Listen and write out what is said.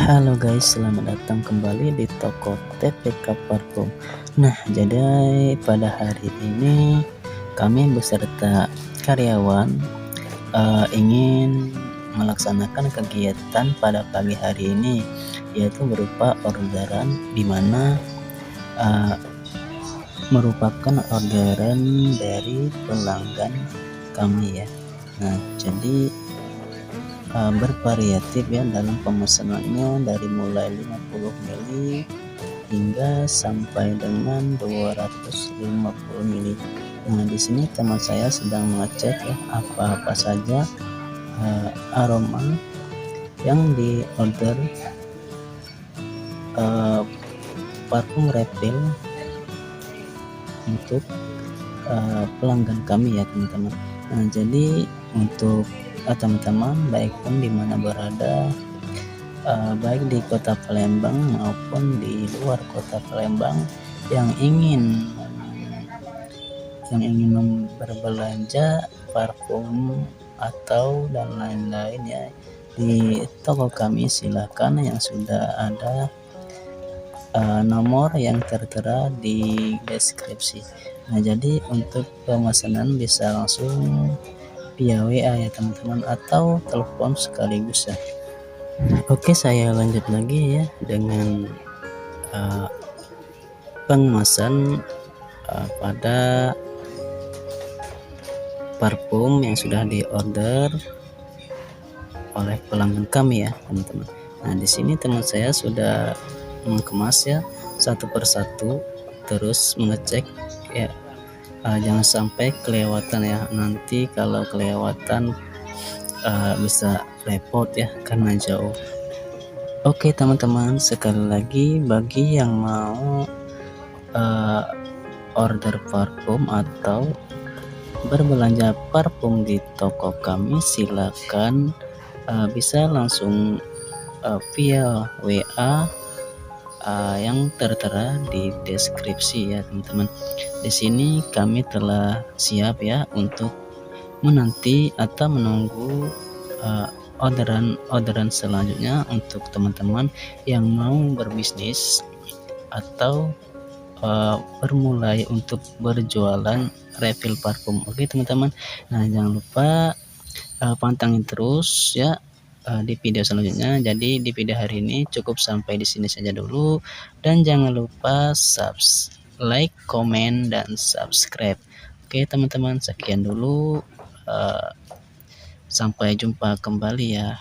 Halo guys, selamat datang kembali di toko TPK Parfum. Nah, jadi pada hari ini kami beserta karyawan ingin melaksanakan kegiatan pada pagi hari ini, yaitu berupa orderan di mana merupakan orderan dari pelanggan kami ya. Nah, jadi bervariatif ya dalam pemesanannya, dari mulai 50 ml hingga sampai dengan 250 ml. Nah, di sini teman saya sedang mengecek ya apa-apa saja aroma yang di order parfum refill untuk pelanggan kami ya teman-teman. Nah, jadi untuk teman-teman baik pun di mana berada, baik di kota Palembang maupun di luar kota Palembang yang ingin berbelanja parfum atau dan lain-lain ya, di toko kami silakan, yang sudah ada nomor yang tertera di deskripsi. Nah, jadi untuk pemesanan bisa langsung via WA ya teman-teman, atau telepon sekaligus ya. Oke, saya lanjut lagi ya dengan pengemasan pada parfum yang sudah diorder oleh pelanggan kami ya teman-teman. Nah, di sini teman saya sudah mengemas ya satu persatu, terus mengecek ya. Jangan sampai kelewatan ya, nanti kalau kelewatan bisa repot ya karena jauh. Oke teman-teman, sekali lagi bagi yang mau order parfum atau berbelanja parfum di toko kami, silakan bisa langsung via WA yang tertera di deskripsi ya teman-teman. Di sini kami telah siap ya untuk menanti atau menunggu orderan selanjutnya untuk teman-teman yang mau berbisnis atau bermulai untuk berjualan refill parfum. Oke teman-teman, nah jangan lupa pantengin terus ya di video selanjutnya. Jadi di video hari ini cukup sampai di sini saja dulu, dan jangan lupa like, komen, dan subscribe. Oke teman-teman, sekian dulu, sampai jumpa kembali ya.